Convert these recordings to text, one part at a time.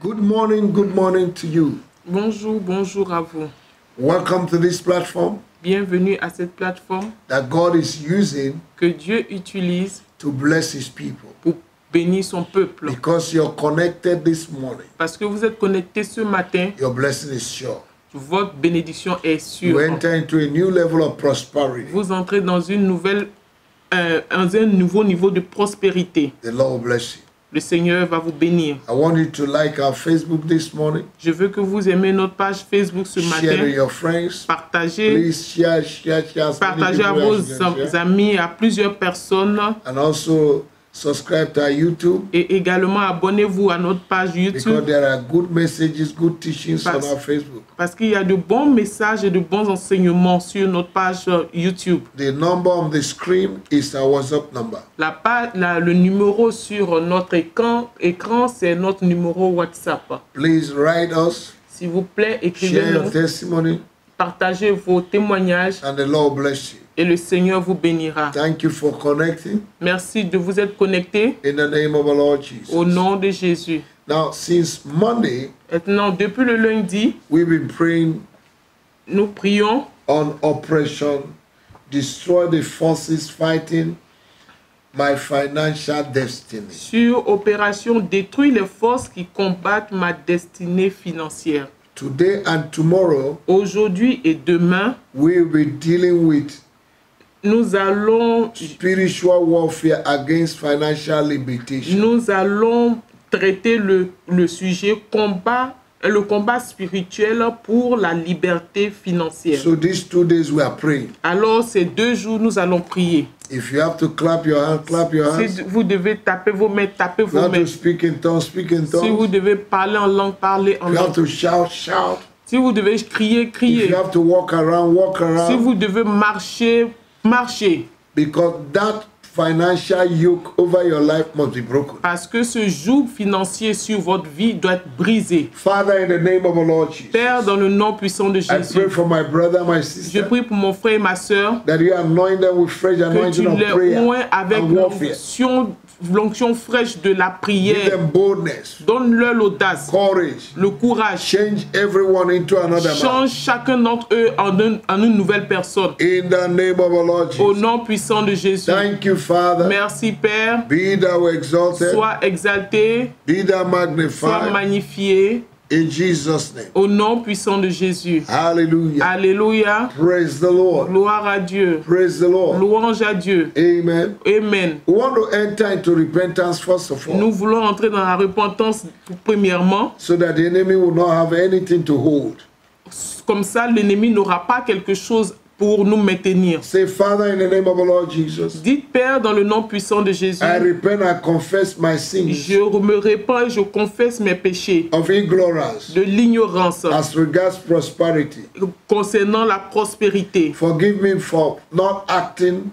Good morning to you. Bonjour, bonjour à vous. Welcome to this platform Bienvenue à cette plateforme that God is using que Dieu utilise to bless His people. pour bénir son peuple. Because you're connected this morning, Parce que vous êtes connectés ce matin, your blessing is sure. votre bénédiction est You sûre. enter into a new level of prosperity. Vous entrez dans un nouveau niveau de prospérité. The Lord will bless you. Le Seigneur va vous bénir. I want you to like our Facebook this morning. Je veux que vous aimez notre page Facebook ce Share to matin. your friends. Partagez, Please share. As many partagez à people vos as you can share. amis, à plusieurs personnes. And also subscribe to our YouTube, Et également abonnez-vous à notre page because YouTube. there are good messages, good teachings on our Facebook. Parce qu'il y a de bons messages et de bons enseignements sur notre page YouTube. The number on the screen is our WhatsApp number. Le numéro sur notre écran c'est notre numéro WhatsApp. Please write us, S'il vous plaît, share your écrivez-nous, testimony, partagez vos témoignages and the Lord bless you. et le Seigneur vous bénira. Thank you for connecting Merci de vous être connectés in the name of our Lord Jesus. au nom de Jésus. Now, since Monday, Maintenant, depuis le lundi, we've been praying nous prions on Operation Destroy the Forces Fighting My Financial Destiny. sur opération Détruire les forces qui combattent ma destinée financière. Today and tomorrow, Aujourd'hui et demain, we'll be dealing with nous allons spiritual warfare against financial limitation. Nous allons traiter le sujet le combat spirituel pour la liberté financière. So these 2 days we are praying. Alors, ces 2 jours, nous allons prier. If you have to clap your hands, clap your hands. Si vous devez taper vos mains, tapez You vos have to mains. speak in tongues, speak in Si vous tongues. devez parler en langue, parlez en You have langue. to shout, shout. Si vous devez crier, If crier. you have to walk around, walk Si around. vous devez marcher, marcher. Because that financial yoke over your life must be broken. Parce que ce joug financier sur votre vie doit être brisé. Father, in the name of our Lord Jesus, Père, dans le nom puissant de I pray Jésus, for my brother, my je sister, prie pour mon frère et ma soeur. that you anoint them with fresh Que anointing tu of les prayer oins avec and warfare. l'onction fraîche de la Give prière. them boldness, Donne-leur l'audace, courage. le courage. Change everyone into another man. Change chacun d'entre eux en une nouvelle personne. In the name of our Lord Au Jesus. nom puissant de Jésus. Thank you, Father. Merci Père. Be thou exalted. Sois exalté, Be thou sois magnified. magnifié. In Jesus' name. Au nom puissant de Jésus. Hallelujah. Alléluia. Praise the Lord. Gloire à Dieu. Praise the Lord. Louange à Dieu. Amen. Amen. We want to enter into repentance first of all, Nous voulons entrer dans la repentance premièrement. so that the enemy will not have anything to hold. Comme ça, l'ennemi n'aura pas quelque chose pour nous maintenir. Say, Father, in the name of our Lord Jesus, Dites, Père, dans le nom puissant de Jésus, I repent, I confess my sins je me répands et je confesse mes péchés of ignorance de l'ignorance as regards prosperity. concernant la prospérité. Forgive me for not acting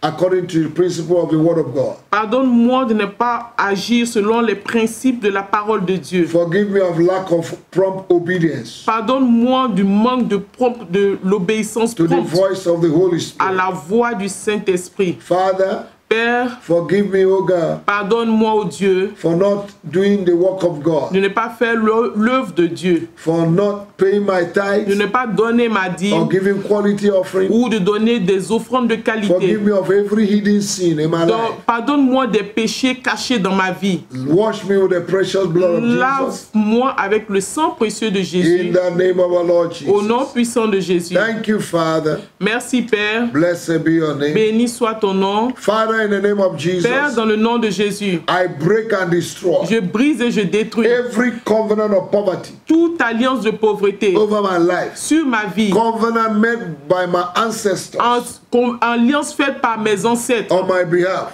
according to the principle of the Word of God. Pardonne-moi de ne pas agir selon les principes de la parole de Dieu. Forgive me of lack of prompt obedience Pardonne-moi du manque de l'obéissance to the prompte voice of the Holy à Spirit. la voix du Saint-Esprit. Father, Père, forgive me, O God, pardonne-moi, ô Dieu, for not doing the work of de God, ne pas faire l'œuvre de Dieu, for not paying my de tithes ne pas donner ma or dîme giving quality offering. ou de donner des offrandes de qualité. Forgive me of every hidden sin in my Donc, life. pardonne-moi des péchés cachés dans ma vie. Wash me with the precious blood of Jesus. Lave-moi avec le sang précieux de In Jésus. the name of our Lord Au nom Jesus. puissant de Jésus. Thank you, Father. Merci Père. Blessed be your name. Béni soit ton nom. Father, in the name of Père, Jesus, dans le nom de Jésus, I break and destroy je brise et je détruis every covenant of poverty toute alliance de pauvreté over my life. sur ma vie. Covenant made by my ancestors Alliance faite par mes ancêtres on my behalf.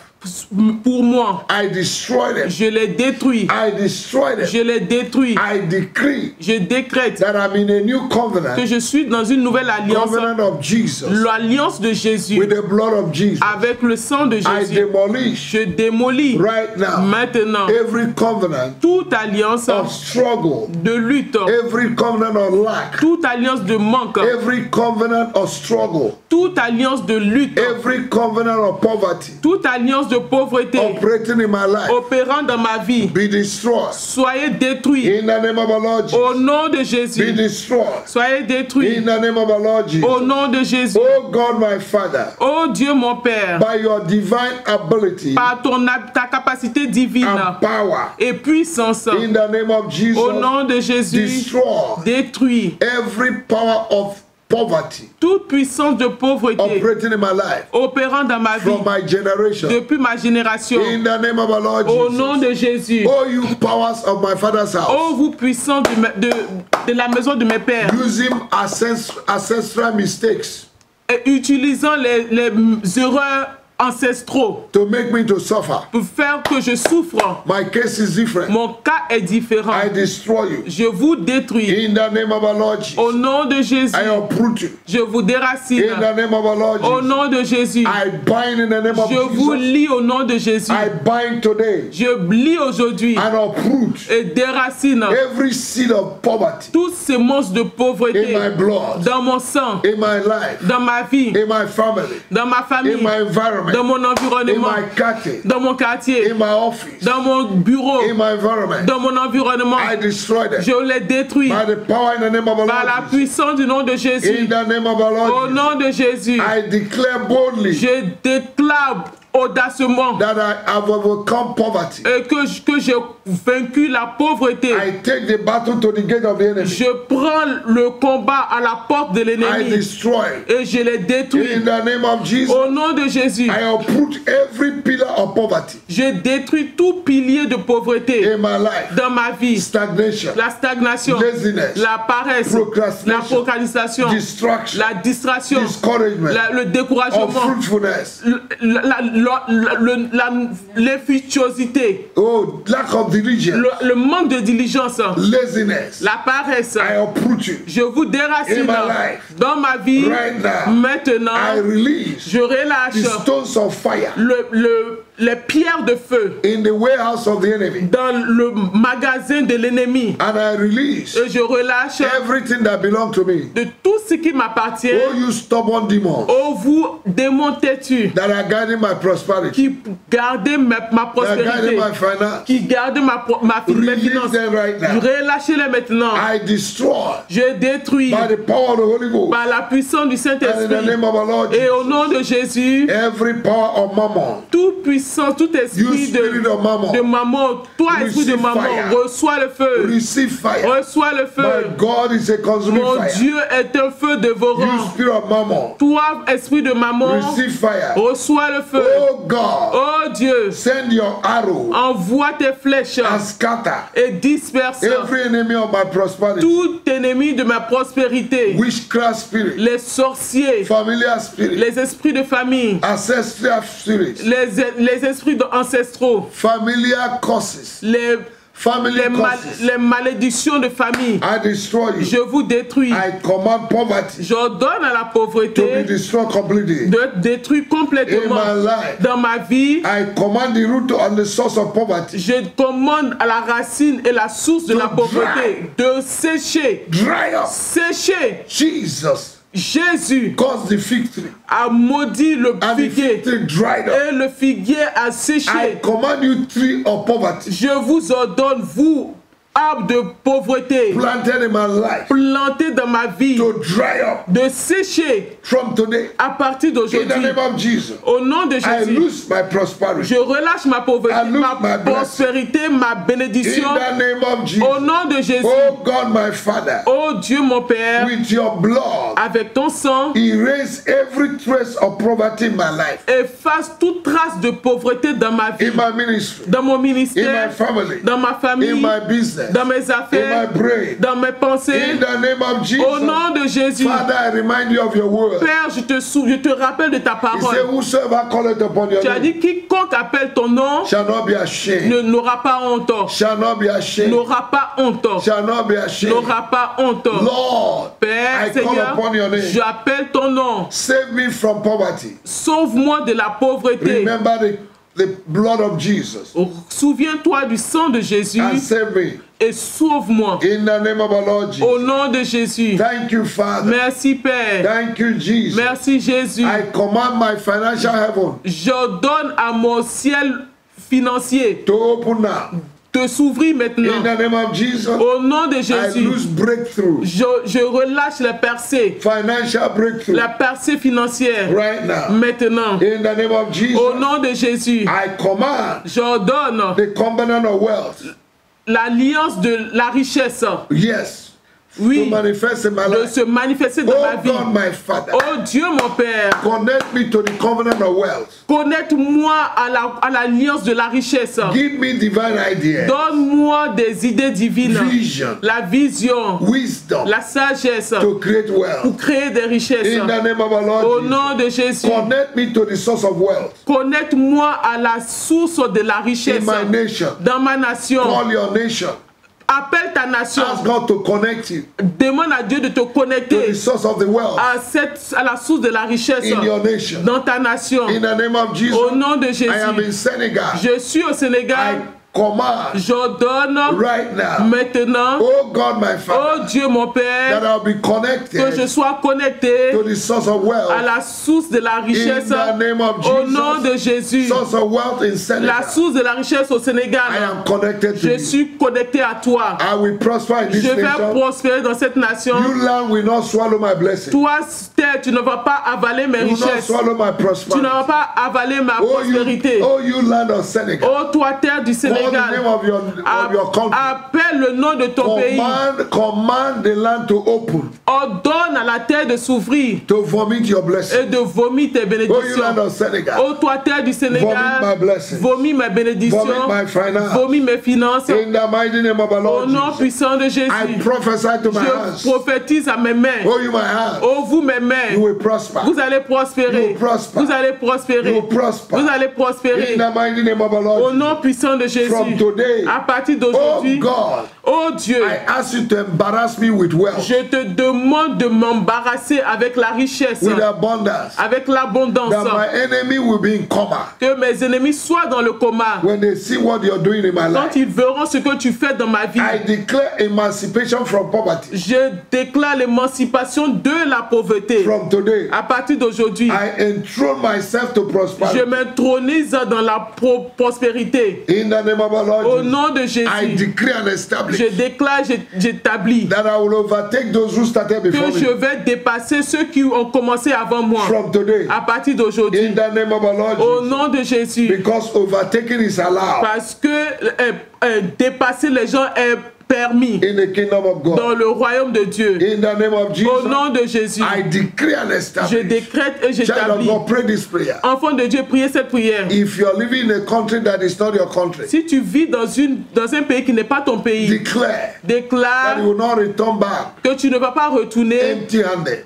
pour moi. I destroy them. Je les détruis. I destroy them. Je les détruis. I decree Je décrète that I'm in a new que covenant, je suis dans une nouvelle alliance. covenant of Jesus, L'alliance de Jésus with the blood of Jesus. avec le sang de I Jésus. demolish Je démolis right now maintenant every covenant toute alliance of struggle, de lutte, every covenant of lack, toute alliance de manque, every covenant of struggle, toute alliance de lutte, every covenant of poverty, toute alliance de pauvreté operating in my life opérant dans ma vie, be destroyed. soyez détruits. In the name of our Lord Au Jesus. nom de Be Jésus, destroyed. soyez détruits. In the name of our Lord Au Jesus. nom de Jésus. Oh God, my Father, Oh Dieu mon Père, by your divine ability par ta capacité divine and power, et puissance, in the name of au Jesus, nom de Jésus, destroy détruis every power of poverty toute puissance de pauvreté operating in my life opérant dans ma vie from my generation. depuis ma génération. In the name of our Lord Au nom Jesus. de Jésus. Oh, you powers of my father's Oh house, vous puissants de la maison de mes pères, using ancestral mistakes et utilisant les erreurs ancestraux to make me to suffer. pour faire que je souffre. My case is different. Mon cas est différent. I destroy you. Je vous détruis. In the name of our Lord Au Jesus. nom de Jésus, I uproot you. je vous déracine. In the name of our Lord Au Jesus. nom de Jésus, I bind in the name of je vous Jesus. lie au nom de Jésus. I bind today Je lie aujourd'hui and uproot et déracine every seed of poverty toutes ces monstres de in pauvreté my blood, dans mon sang, in my life, dans ma vie, in my family, dans ma in famille, my environment, dans mon in environnement, my catty, dans mon quartier, in my office, dans mon bureau, in my environment. dans mon environnement. I destroy them Je les détruis by the power in the name of our par la Lord Jesus. puissance du nom de In Jésus. the name of our Au Lord Jesus. nom de Jésus, I declare boldly je déclare audacement that I have overcome poverty. et que j'ai vaincu la pauvreté. I take the battle to the gate of the enemy. Je prends le combat à la porte de I l'ennemi destroy. et je les détruis. In the name of Jesus, Au nom de Jésus, I uproot every pillar of poverty je détruis tout pilier de pauvreté in my life. dans ma vie. Stagnation, La stagnation, laziness, la paresse, la procrastination, procrastination, distraction, la distraction, discouragement, le découragement, unfruitfulness, l'infutuosité, oh, lack of diligence, le manque de diligence, laziness. la paresse. I uproot you. Je vous déracine In my life, dans ma vie. right now. Maintenant, I release je relâche the stones of fire les pierres de feu in the warehouse of the enemy, dans le magasin de l'ennemi. and I release Et je relâche everything that belongs to me. de tout ce qui m'appartient. Oh, you stubborn demons Oh, vous démons têtus that are guiding my prosperity, qui gardez ma that are guiding prospérité, my finance. qui gardent mes Release finances. them right now. Relâchez-les maintenant. I destroy Je détruis by the power of the Holy Ghost par la puissance du and in the Saint-Esprit name of our Lord et au Jesus. nom de Jésus, Every power of mammon, toute puissance, tout you esprit spirit of mammon, de maman, toi esprit de Receive maman, fire. reçois le feu, receive fire. reçois le My feu. God is a consuming Mon fire. Dieu est un feu You dévorant. spirit of mammon, Toi esprit de maman, receive fire. reçois le feu. Oh God, Oh Dieu, send your arrow envoie tes flèches and scatter et disperse every enemy of my prosperity, tout ennemi de ma prospérité, witchcraft spirit, les sorciers, familiar spirit, les esprits de famille, ancestral spirits, les esprits ancestraux, familiar curses, family curses. les malédictions de famille. I destroy you. Je vous détruis. I command poverty J'ordonne à la to be pauvreté destroyed completely. de détruire In complètement. my life, Dans ma vie, I command the root and the source of poverty. je commande à la racine et la source de To la pauvreté de sécher. Dry up. Sécher. Jesus Jésus caused the fig tree, a maudit le and the figuier fig tree dried up. et le figuier a I séché. command you, tree of poverty, Je vous ordonne, vous, arbre de pauvreté, planted in my life, planté dans ma vie, to dry up de sécher from today. à partir In the d'aujourd'hui. name of Jesus, Au nom de I Jésus, lose my prosperity. je relâche ma pauvreté, I lose ma my blessing. prospérité, ma In bénédiction. the name of Jesus, Au nom de Jésus, oh God, my Father, oh Dieu mon Père, with your blood, avec ton sang, erase every trace of poverty in my life, efface toute trace de pauvreté dans ma vie, in my ministry, dans mon in my ministère, family, dans ma in famille, my business, dans mes in my affaires, brain. dans mes pensées. In the name of Jesus, Au nom de Jésus, Father, I remind you of your word. Père, je te rappelle de ta He said, parole. whosoever calleth upon your Tu as name dit, quiconque appelle ton nom shall not be ashamed, n'aura pas honte. shall not be ashamed, N'aura pas honte. shall not be ashamed. N'aura pas honte. Lord, Père, I call Seigneur, upon your name. j'appelle ton nom. Save me from poverty. Sauve-moi de la pauvreté. Remember the blood of Jesus Souviens-toi du sang de Jésus and save me. et sauve-moi. In the name of our Lord Jesus. Au nom de Jésus. Thank you, Father. Merci Père. Thank you, Jesus. Merci Jésus. I command my financial heaven J'ordonne à mon ciel financier to open now. de s'ouvrir In maintenant. the name of Jesus. Au nom de I Jésus. lose breakthrough. Je relâche la percée. Financial breakthrough. La percée financière. Right now. Maintenant. In the name of Jesus. Au nom de Jésus. I command J'ordonne the covenant of wealth. l'alliance de la richesse. Yes. Oui. To manifest in my De life. se manifester dans ma Oh vie. God, my Father. Oh Dieu mon Père. Connect me to the covenant of wealth. Connecte-moi à l'alliance de la richesse. Give me divine ideas. Donne-moi des idées divines. Vision. La vision. Wisdom. La sagesse. To create wealth. Pour créer des richesses. In the name of our Lord Au Jesus. nom de Jésus. Connect me to the source of wealth. Connecte-moi à la source de la richesse. In my nation. Dans ma nation. Call your nation. Appelle ta nation. Ask God to connect you Demande à Dieu de te to connecter the source of the wealth à la source de la richesse in your nation. dans ta nation. In the name of Jesus. Au nom de I am in Jésus. Senegal. Je suis au I Sénégal. command J'ordonne right now. maintenant, Oh God, my oh Father, Dieu mon that Père, I'll be que je connected sois connecté to the source of à wealth la source de la in richesse the name of au nom de Jesus. Jésus. Source of wealth in La Senegal. source de la richesse au I Sénégal. am connected to Je you. suis connecté à toi. I will prosper in this Je vais nation. prospérer dans cette nation. You land will not swallow my blessing. Toi, terre, tu ne vas pas avaler mes You will not richesses. swallow my Tu ne vas prosperity. pas avaler ma prospérité. Oh, you land of Senegal. Oh, toi, terre du Call the name Sénégal, of your country. appelle le nom de ton pays. Command the land to open, Ordonne à la terre de s'ouvrir to vomit your blessing. et de vomir tes Oh, you land bénédictions. of Senegal. Oh, toi, terre du Vomit my Sénégal, blessings. vomis mes bénédictions, Vomit my finance. vomis mes finances. In the mighty name of our Au Lord nom Jesus. puissant de I Jésus, prophesy to my je hands. prophétise à mes mains. Oh, you my hands. Oh, vous, mes You mains, will prosper. vous allez You prospérer. will prosper. Vous allez You prospérer. will prosper. Vous allez prospérer. In the mighty name of our Au Lord nom puissant de Jésus, From today, à partir Jesus. Oh d'aujourd'hui, God, oh Dieu, I ask you to embarrass me with wealth, je te demande de m'embarrasser avec la richesse, with abundance, avec l'abondance, that my enemy will be in coma que mes ennemis soient dans le coma. when they see what you're doing in my Quand life. ils verront ce que tu fais dans ma vie, I declare emancipation from poverty. je déclare l'émancipation de la pauvreté. From today, À partir d'aujourd'hui, I enthrone myself to je prosperity. m'intronise dans la prospérité. In the name of our Lord Au Jesus, nom de I Jésus, decree and establish je déclare, j'établis that I will overtake those who started before que je me. vais dépasser ceux qui ont commencé avant moi. From today, À partir d'aujourd'hui, in the name of our Lord au Jesus, nom de Jésus, because overtaking is allowed parce que dépasser les gens est permis in the kingdom of dans God. le royaume de Dieu. In the name of Au Jesus, nom de Jésus, I decree and je establish. décrète et Child of j'établis. God, pray this prayer. Enfant de Dieu, priez cette prière. If you are living in a country that is not your country, Si tu vis dans un pays qui n'est pas ton pays, declare that déclare you will not return back que tu ne vas pas retourner empty-handed.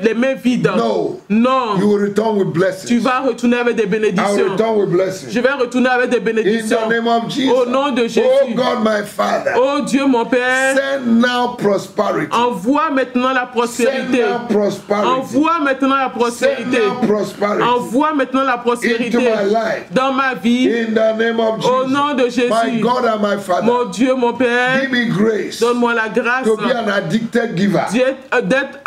les mains vides. No. Non, You will return with tu blessings. vas retourner avec des I will bénédictions. return with blessings. Je vais retourner avec des In bénédictions. the name of Jesus. Au nom de Jésus. Oh God, my Father, Oh Dieu, mon Père, send now prosperity. envoie maintenant la Send prospérité. now prosperity. Envoie maintenant la Send prospérité. now prosperity Envoie maintenant la prospérité into my life. dans ma vie. In the name of Au Jesus. nom de My Jésus. God and my Father, Mon Dieu, mon Père, give me grace donne-moi la grâce to be an addicted giver. d'être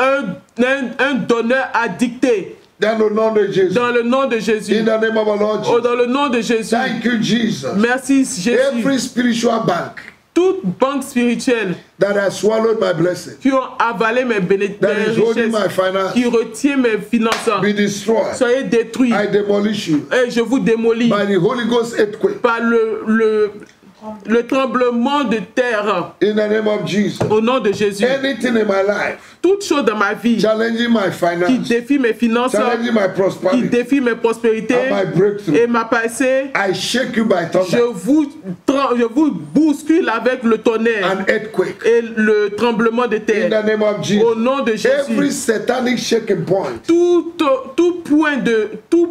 un donneur addicté. Dans le nom de Jésus. Dans le nom de Jésus. In the name of our Lord Oh, Jesus. dans le nom de Jésus. Thank you, Jesus. Merci Jésus. Every spiritual bank Toute banque spirituelle that has swallowed my blessing, qui ont avalé mes that is holding my richesses, finance, qui retient mes finances, be destroyed. soyez détruits. I demolish you Et je vous démolis by the Holy Ghost earthquake. par le tremblement de terre. In the name of Jesus. Au nom de Jésus. Anything in my life Toute chose dans ma vie challenging my qui finance, défie mes finances, challenging my qui prosperity, défie mes prospérités and my breakthrough, et ma passée, I shake you by je thunder vous bouscule avec le tonnerre and earthquake. et le tremblement de In terre. the name of Au Jesus. nom de Every Jésus. satanic shaking point, Tout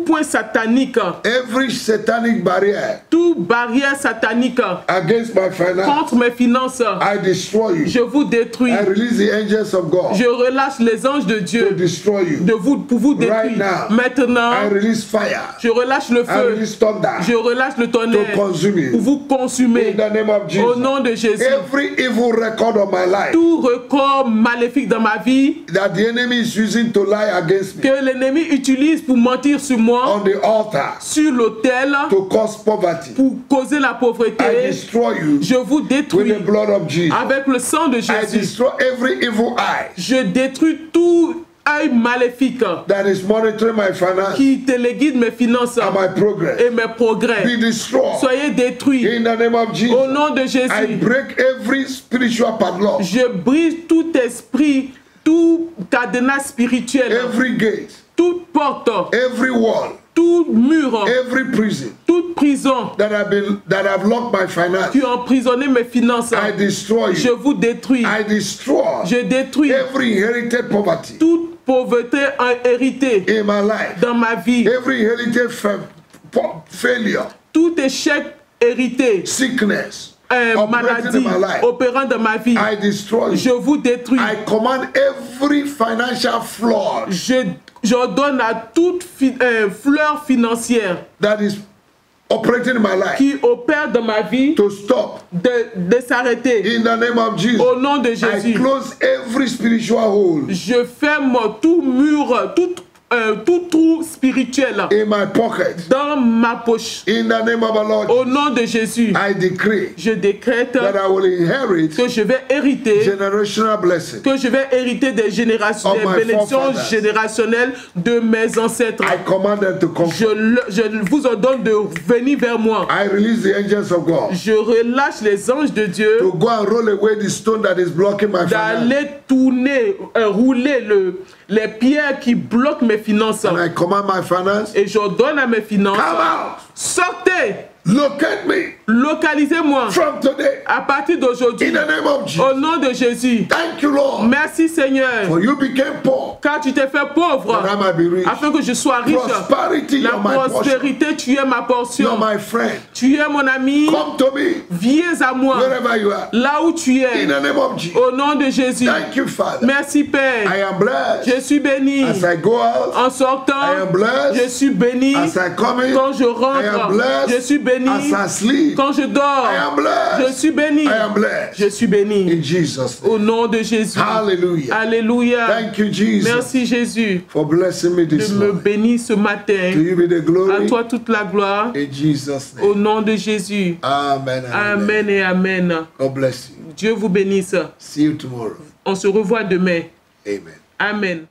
point satanique, every satanic barrier toute barrière satanique against my finance, contre mes finances, I destroy you. je vous détruis. I release the angels of God Je relâche les anges de to Dieu destroy you. pour vous Right détruire. now, Maintenant, I release fire. je relâche le I feu. release thunder Je relâche le to tonnerre consume pour you. vous consumer. In the name of Au Jesus. nom de Jésus. Every evil record of my life Tout record maléfique dans ma vie that the enemy is using to lie against me que l'ennemi utilise pour mentir sur moi, on the altar sur l'autel, to cause poverty, pour causer la I pauvreté, destroy you je vous with détruis the blood of Jesus. avec le sang de I Jésus. destroy every evil eye Je détruis tout œil maléfique that is monitoring my finance qui téléguide mes finances and my progress. et mes progrès. Be destroyed Soyez détruits in the name of au Jesus. nom de I Jésus. break every spiritual padlock, Je brise tout esprit, tout cadenas spirituel, every gate, toute porte, every wall, tout mur, every prison toute prison that have locked my finance. qui a emprisonné mes finances. I destroy Je you. vous détruis. I destroy Je détruis every inherited poverty toute pauvreté héritée in my life, dans ma vie, every inherited failure, tout échec hérité, sickness, operating maladie in my life. opérant dans ma vie. I destroy Je you. vous détruis. I command every financial flood J'ordonne à toute fleur financière that is operating in my life qui opère dans ma vie to stop de s'arrêter. in the name of Jesus. Au nom de I Jésus, close every spiritual hole je ferme tout mur, tout trou spirituel in my pocket dans ma poche. in the name of the Lord. Au nom de Jésus, I decree je décrète that I will inherit que je vais hériter, generational blessings. des générations, Of des my bénédictions forefathers. générationnelles de mes ancêtres. I command them to come. Je vous ordonne de venir vers moi. I release the angels of God Je relâche les anges de Dieu to go and roll away the stone that is blocking my finance. d'aller tourner, rouler les pierres qui bloquent mes finances. And I command my finance, Et j'ordonne à mes finances, come out, sortez, locate me localisez-moi from today à partir d'aujourd'hui. in the name of Au Jesus. nom de Jésus. Thank you, Lord, Merci Seigneur, for you became poor car tu t'es fait pauvre that I might be rich. afin que je sois riche. Prosperity, La you're my portion. prospérité, tu es ma You're portion. my friend. Tu es mon ami. Come to me Viens à moi, wherever you are. là où tu es. In the name of Jesus. Au nom de Jésus. Thank you, Father. Merci Père. I am blessed Je suis béni. as I go out. En sortant, I am blessed je suis béni. as I come in. Quand je I am rentre, blessed je suis béni. as I sleep. Quand je dors, I am je blessed. suis béni. I am blessed. Je suis béni. In Jesus' name. Au nom de Jésus. Hallelujah. Alléluia. Thank you, Jesus, Merci Jésus for blessing me de this me morning. bénir ce To matin. you be the À glory. toi toute la gloire. In Jesus' Au name. nom de Jésus. Amen. And amen. Amen et Amen. God bless you. Dieu vous bénisse. See you tomorrow. On se revoit demain. Amen. Amen.